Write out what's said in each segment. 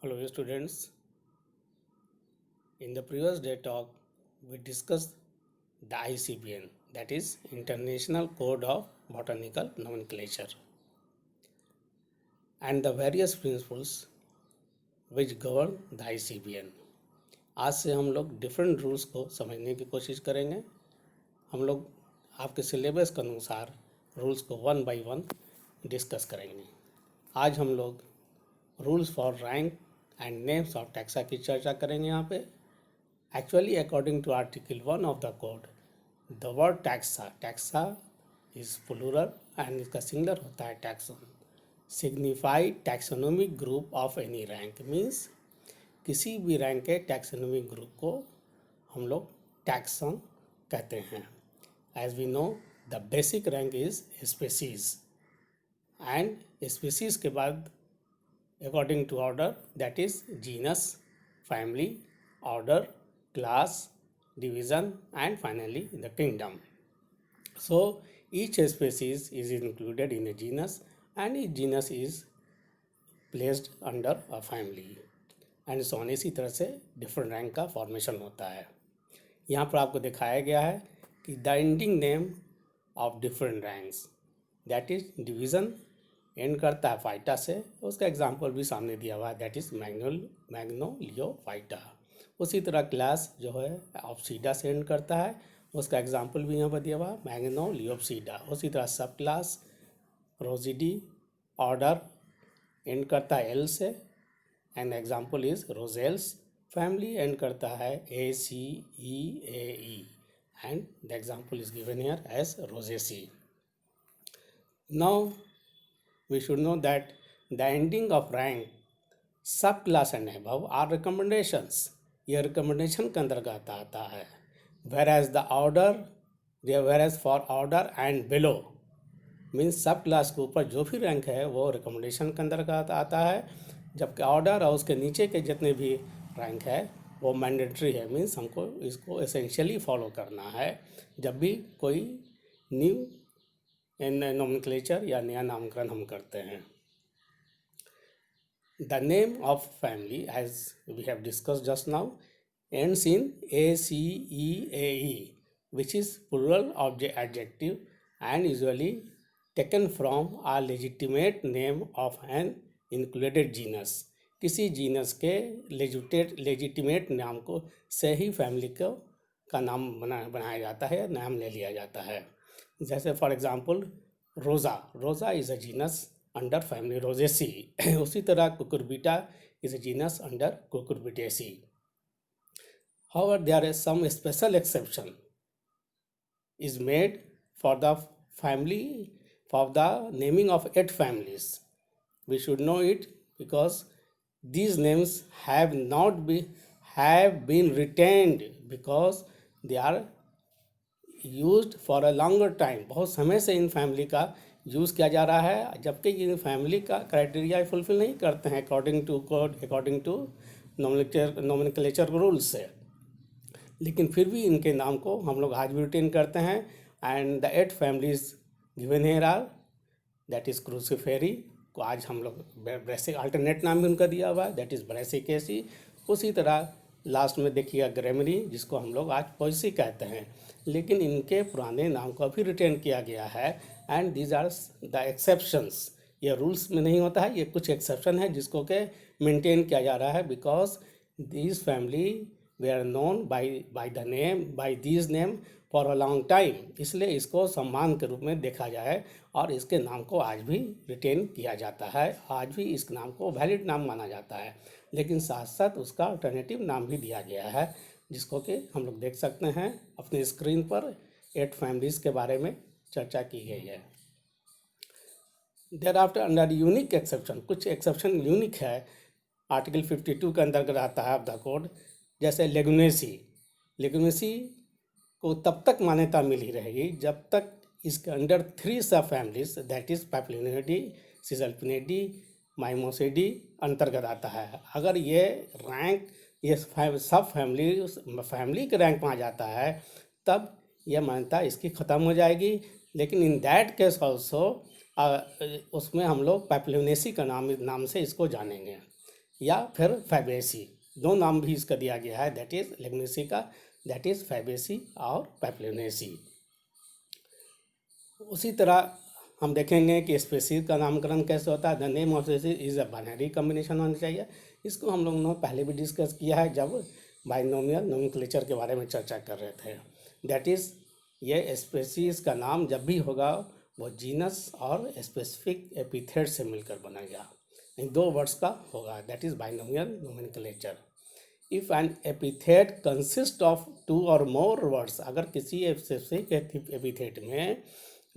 Hello students, in the previous day talk we discussed the ICBN, that is International Code of Botanical Nomenclature, and the various principles which govern the ICBN. आज से हम लोग different rules को समझने की कोशिश करेंगे। हम लोग आपके सिलेबस के अनुसार रूल्स को वन बाय वन डिस्कस करेंगे। आज हम लोग rules for rank and names of taxa की चर्चा करेंगे। यहाँ पे actually according to article 1 of the code the word taxa is plural and इसका सिंगुलर होता है taxon, signify taxonomic group of any rank, means किसी भी रैंक के टैक्सोनोमिक ग्रुप को हम लोग टैक्सन कहते हैं। As we know the basic rank is species and species के बाद according to order, that is genus, family, order, class, division, and finally the kingdom. So each species is included in a genus and each genus is placed under a family and so on। इसी तरह से different rank का formation होता है। यहाँ पर आपको दिखाया गया है कि the ending name of different ranks, that is division and करता है फाइटा से, उसका एग्जांपल भी सामने दिया हुआ है, दैट इज़ मैग्नोलियोफाइटा। उसी तरह क्लास जो है ऑप्सीडा से एंड करता है, उसका एग्जांपल भी यहाँ पर दिया हुआ है, मैग्नोलियोप्सीडा। उसी तरह सब क्लास रोजिडी, ऑर्डर एंड करता है एल से end example is Rosales. Family end करता है ACEAE end the example is given here as Rosaceae. Now we should know that the ending of rank, subclass and above are recommendations, यह recommendation के अंतर्गत आता है। whereas the order, whereas for order and below means सब class के ऊपर जो भी रैंक है वो रिकमेंडेशन के अंतर्गत आता है, जबकि ऑर्डर और उसके नीचे के जितने भी रैंक है वो मैंडेटरी है, मीन्स हमको इसको एसेंशियली फॉलो करना है जब भी कोई न्यू नोमेनक्लेचर या नया नामकरण हम करते हैं। The name of family as we have discussed just now ends in ACEAE which is plural of adjective and usually taken from a legitimate name of an included genus. किसी genus के legitimate नाम को से ही family को का नाम बनाया जाता है, नाम ले लिया जाता है। जैसे for example Rosa is a genus under family Rosaceae. उसी तरह Cucurbita is a genus under Cucurbitaceae. However there is some special exception is made for the family for the naming of 8 families. We should know it because these names have been retained because they are used for a longer time. बहुत समय से in family का use किया जा रहा है, जबकि ये फैमिली का क्राइटेरिया फुलफिल नहीं करते हैं according to code, according to nomenclature rules से, लेकिन फिर भी इनके नाम को हम लोग आज भी रिटेन करते हैं। And the 8 families given here are, that is Cruciferae को आज हम लोग ब्रेसिक, अल्टरनेट नाम भी उनका दिया हुआ है, दैट इज़ ब्रेसिकेसी। उसी तरह लास्ट में देखिएगा ग्रेमरी, जिसको हम लोग आज पोइसी कहते हैं, लेकिन इनके पुराने नाम को भी रिटेन किया गया है। And these are the exceptions, ये रूल्स में नहीं होता है, ये कुछ एक्सेप्शन है जिसको के मेंटेन किया जा रहा है, because this family we are known by these name for a long time, इसलिए इसको सम्मान के रूप में देखा जाए और इसके नाम को आज भी रिटेन किया जाता है। आज भी इस नाम को वैलिड नाम माना जाता है, लेकिन साथ साथ उसका अल्टरनेटिव नाम भी दिया गया है, जिसको कि हम लोग देख सकते हैं अपने स्क्रीन पर। 8 families के बारे में चर्चा की गई है। There after under unique exception, कुछ एक्सेप्शन यूनिक है, आर्टिकल 52 के अंतर्गत आता है ऑफ द कोड। जैसे लेगुमेसी को तब तक मान्यता मिली रहेगी जब तक इसके अंडर 3 सब फैमिलीज, दैट इज पैप्लिनिडी, सिजल्पिनिडी, माइमोसिडी अंतर्गत आता है। अगर ये रैंक, ये सब फैमिली के रैंक में आ जाता है तब यह मान्यता इसकी ख़त्म हो जाएगी। लेकिन इन दैट केस ऑल्सो उसमें हम लोग पैप्लिनेसी का नाम से इसको जानेंगे। या फिर फैबेसी, दो नाम भी इसका दिया गया है, दैट इज लेग्नेसी का, दैट इज फैबेसी और पैप्लोनेसी। उसी तरह हम देखेंगे कि स्पीसीज का नामकरण कैसे होता है। The name of species is a binary combination होनी चाहिए। इसको हम लोगों ने पहले भी डिस्कस किया है जब बाइनोमियल नोमेनक्लेचर के बारे में चर्चा कर रहे थे। दैट इज़ ये स्पीसीज का नाम जब भी होगा वो जीनस और स्पेसिफिक एपिथेट से मिलकर बनेगा, दो वर्ड्स का होगा, that is binomial nomenclature. If an epithet consist of two or more words, अगर किसी स्पेसिफिक एपिथेट में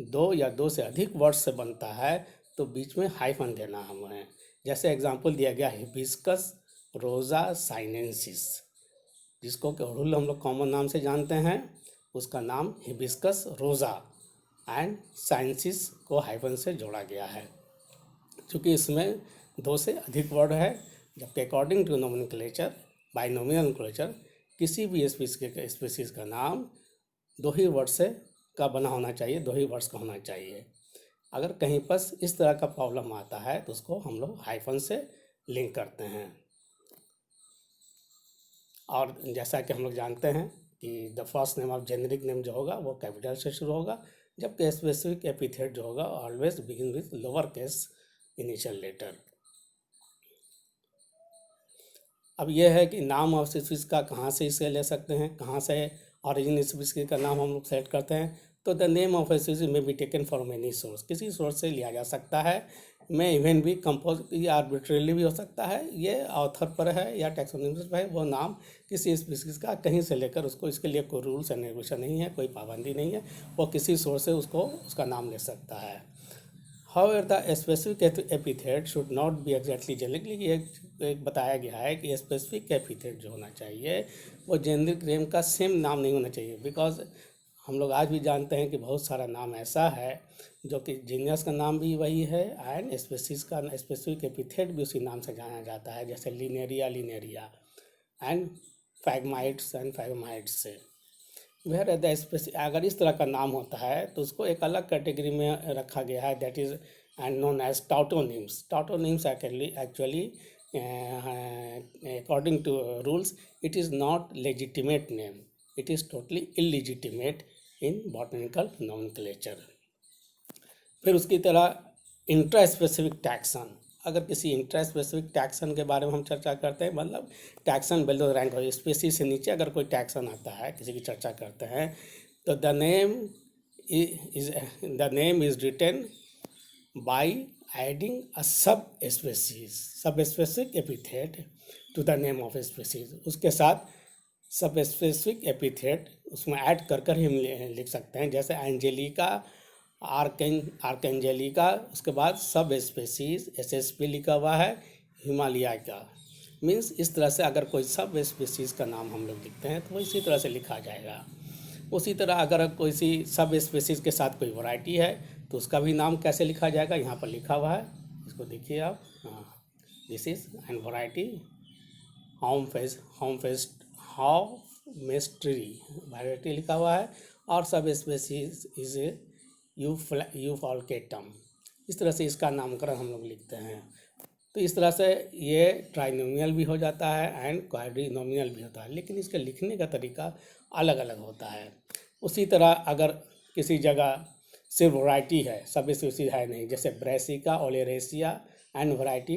दो या दो से अधिक वर्ड्स से बनता है तो बीच में हाइफन देना हमें। जैसे एग्जांपल दिया गया हिबिस्कस रोजा साइनेंसिस, जिसको केवल हम लोग कॉमन नाम से जानते हैं, उसका नाम हिबिस्कस रोजा एंड साइनेंसिस को हाइफन से जोड़ा गया है, क्योंकि इसमें दो से अधिक वर्ड है। जबकि according to nomenclature, binomial nomenclature, किसी भी स्पीसीज का नाम दो ही वर्ड से का बना होना चाहिए, दो ही वर्ड्स का होना चाहिए। अगर कहीं पर इस तरह का प्रॉब्लम आता है तो उसको हम लोग हाइफन से लिंक करते हैं। और जैसा कि हम लोग जानते हैं कि the first name of generic name जो होगा वो कैपिटल से शुरू होगा, जबकि स्पेसिफिक एपिथेट जो होगा always begin with lower case initial letter. अब यह है कि नाम ऑफ स्पीसीज का कहाँ से इसे ले सकते हैं, कहाँ से ऑरिजिन स्पीसीज का नाम हम लोग सेलेक्ट करते हैं। तो the name of a species may be taken from any source, किसी सोर्स से लिया जा सकता है। में इवन भी कंपोज या आर्बिट्रेरली भी हो सकता है, ये ऑथर पर है या टैक्सोनॉमी पर है, वो नाम किसी स्पीसीज का कहीं से लेकर उसको, इसके लिए कोई रूल्स एंड रेगुलेशन नहीं है, कोई पाबंदी नहीं है, वो किसी सोर्स से उसको उसका नाम ले सकता है। However, the specific epithet should not be exactly generic। एक बताया गया है कि स्पेसिफिक एपिथेट जो होना चाहिए वो जेनेरिक नेम का सेम नाम नहीं होना चाहिए, बिकॉज हम लोग आज भी जानते हैं कि बहुत सारा नाम ऐसा है जो कि जीनियस का नाम भी वही है एंड स्पेसीज का स्पेसिफिक एपिथेट भी उसी नाम से जाना जाता है, जैसे लिनेरिया एंड फैगमाइट्स एंड फैगमाइट्स से। वेयर द स्पेसिफिक, अगर इस तरह का नाम होता है तो उसको एक अलग कैटेगरी में रखा गया है, that is and known as tautonyms. Tautonyms actually according to rules it is not legitimate name, it is totally illegitimate in botanical nomenclature। फिर उसकी तरह इंट्रा स्पेसिफिक टैक्सन, अगर किसी इंट्रा स्पेसिफिक टैक्सन के बारे में हम चर्चा करते हैं, मतलब टैक्सन बिलो रैंक हो, स्पेसी से नीचे अगर कोई टैक्सन आता है, किसी की चर्चा करते हैं, तो the name is written by adding a sub specific epithet to the name of species. उसके साथ सब स्पेसिफिक एपिथेट उसमें ऐड कर कर ही हम लिख सकते हैं, जैसे एंजेलिका, आर्केंजेलिका, उसके बाद सब स्पेसीज SSP लिखा हुआ है, हिमालय का। मीन्स इस तरह से अगर कोई सब स्पेसीज का नाम हम लोग लिखते हैं तो वो इसी तरह से लिखा जाएगा। उसी तरह अगर कोई सी सब स्पेसीज के साथ कोई वैरायटी है तो उसका भी नाम कैसे लिखा जाएगा, यहाँ पर लिखा हुआ है, इसको देखिए आप। हाँ, दिस इज एंड वैरायटी हाउमेस्ट्री वैरायटी लिखा हुआ है, और सब स्पेसीज इज यूफॉल्केटम। इस तरह से इसका नामकरण हम लोग लिखते हैं। तो इस तरह से ये ट्राइनोमियल भी हो जाता है एंड क्वाड्रिनोमियल भी होता है, लेकिन इसके लिखने का तरीका अलग अलग होता है। उसी तरह अगर किसी जगह सिर्फ वैरायटी है, सब स्पीसीज है नहीं, जैसे ब्रेसिका ओलेरेसिया एंड वैरायटी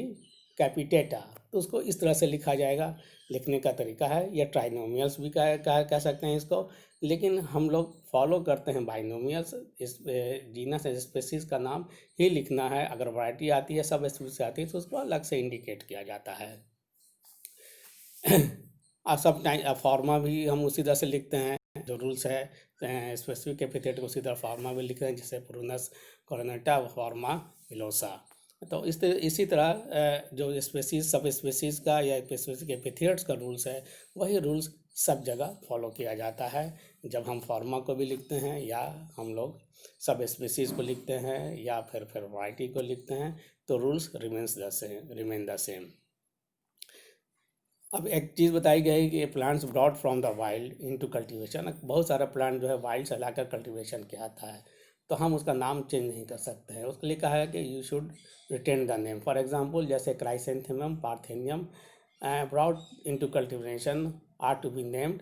कैपिटेटा, तो उसको इस तरह से लिखा जाएगा, लिखने का तरीका है। या ट्राइनोमियल्स भी कह सकते हैं इसको, लेकिन हम लोग फॉलो करते हैं बाइनोमियल्स। इस जीनस स्पेसीज का नाम ही लिखना है, अगर वैरायटी आती है, सब स्पीसीज आती है, तो उसको अलग से इंडिकेट किया जाता है। और सब टाइम फॉर्मा भी हम उसी तरह से लिखते हैं, जो रूल्स है स्पेसिफिक एपिथेट को उसी तरह फॉर्मा भी लिखते हैं, जैसे प्रूनस कोरोनेटा फॉर्मा विलोसा। तो इसी तरह जो स्पेसीज सब स्पेसीज का या स्पेसिफिक एपिथेट्स का रूल्स है, वही रूल्स सब जगह फॉलो किया जाता है। जब हम फॉर्मा को भी लिखते हैं या हम लोग सब स्पेसीज को लिखते हैं या फिर वैरायटी को लिखते हैं, तो रूल्स रिमेन द सेम। अब एक चीज़ बताई गई कि plants broad from the wild into cultivation. बहुत सारा प्लांट जो है वाइल्ड से लाकर कल्टीवेशन किया आता है। तो हम उसका नाम चेंज नहीं कर सकते हैं। उसके लिए कहा है कि you should retain the name. For example जैसे Chrysanthemum parthenium brought into cultivation are to be named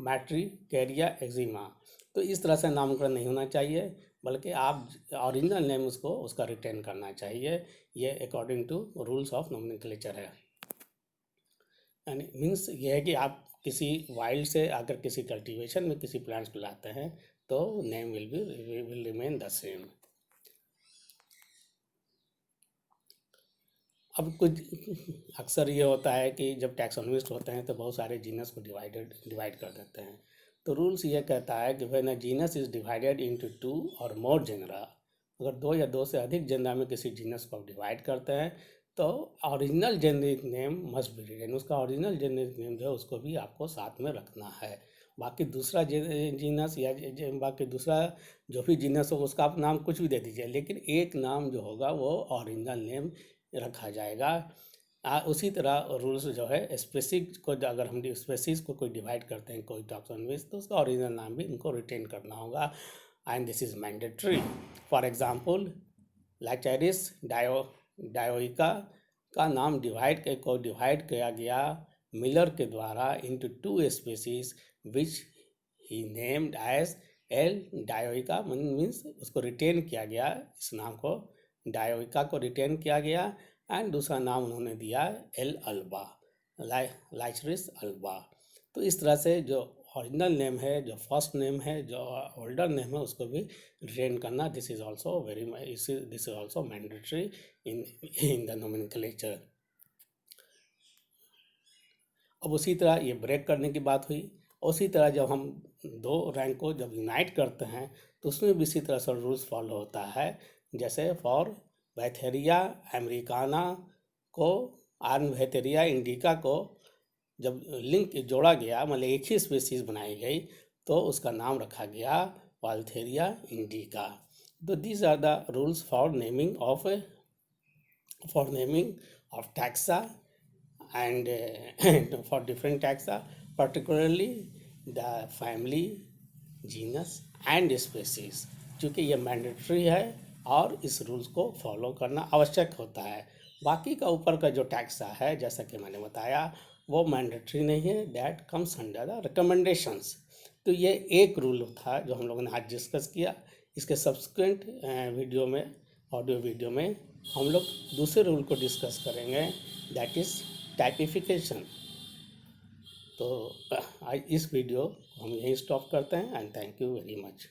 Matricaria eximia. तो इस तरह से नामकरण नहीं होना चाहिए, बल्कि आप ओरिजिनल नेम उसको उसका रिटेन करना चाहिए। ये according to rules of nomenclature है। यानी मीन्स ये है कि आप किसी वाइल्ड से अगर किसी कल्टीवेशन में किसी प्लांट्स को लाते हैं तो name will remain the same. अब कुछ अक्सर ये होता है कि जब टैक्सोनॉमिस्ट होते हैं तो बहुत सारे जीनस को डिवाइड कर देते हैं। तो रूल्स ये कहता है कि when a genus is divided into 2 और मोर जेनरा, अगर 2 या 2 से अधिक जेनरा में किसी जीनस को आप डिवाइड करते हैं तो original generic name must be written. उसका ओरिजिनल जेनेरिक नेम जो है उसको भी आपको साथ में रखना है। बाकी दूसरा जीनस या बाकी दूसरा जो भी जीनस हो उसका आप नाम कुछ भी दे दीजिए, लेकिन एक नाम जो होगा वो ओरिजिनल नेम रखा जाएगा। उसी तरह रूल्स जो है स्पेसीज को, अगर हम स्पेसीज को कोई डिवाइड करते हैं कोई टॉक्सोनॉमिस्ट, तो उसका ओरिजिनल नाम भी इनको रिटेन करना होगा and this is mandatory. For example Lychnis dioica का नाम डिवाइड किया गया मिलर के द्वारा into 2 species which he named as L dioica. Means उसको रिटेन किया गया, इस नाम को डायोइका को रिटेन किया गया एंड दूसरा नाम उन्होंने दिया एल अल्बा, लाइचरिस अल्बा। तो इस तरह से जो ओरिजिनल नेम है, जो फर्स्ट नेम है, जो ओल्डर नेम है, उसको भी रिटेन करना this is also mandatory in the nomenclature. अब उसी तरह ये ब्रेक करने की बात हुई। उसी तरह जब हम 2 रैंक को जब यूनाइट करते हैं तो उसमें भी इसी तरह से रूल्स फॉलो होता है। जैसे फॉर वैथेरिया अमेरिकाना को वैथेरिया इंडिका को जब लिंक जोड़ा गया, मतलब एक ही स्पीसीज बनाई गई, तो उसका नाम रखा गया वाल्थेरिया इंडिका। तो these are the rules for naming of taxa and for different taxa, particularly the family, genus and species। चूँकि ये मैंडेटरी है और इस रूल्स को फॉलो करना आवश्यक होता है। बाकी का ऊपर का जो टैक्सा है, जैसा कि मैंने बताया, वो मैंडेटरी नहीं है, that comes under the recommendations. तो ये एक रूल था जो हम लोगों ने आज डिस्कस किया। इसके सब्सिक्वेंट वीडियो में, ऑडियो वीडियो में, हम लोग दूसरे रूल को डिस्कस करेंगे, दैट इज़ टाइपिफिकेशन। तो इस वीडियो हम यहीं स्टॉप करते हैं and thank you very much.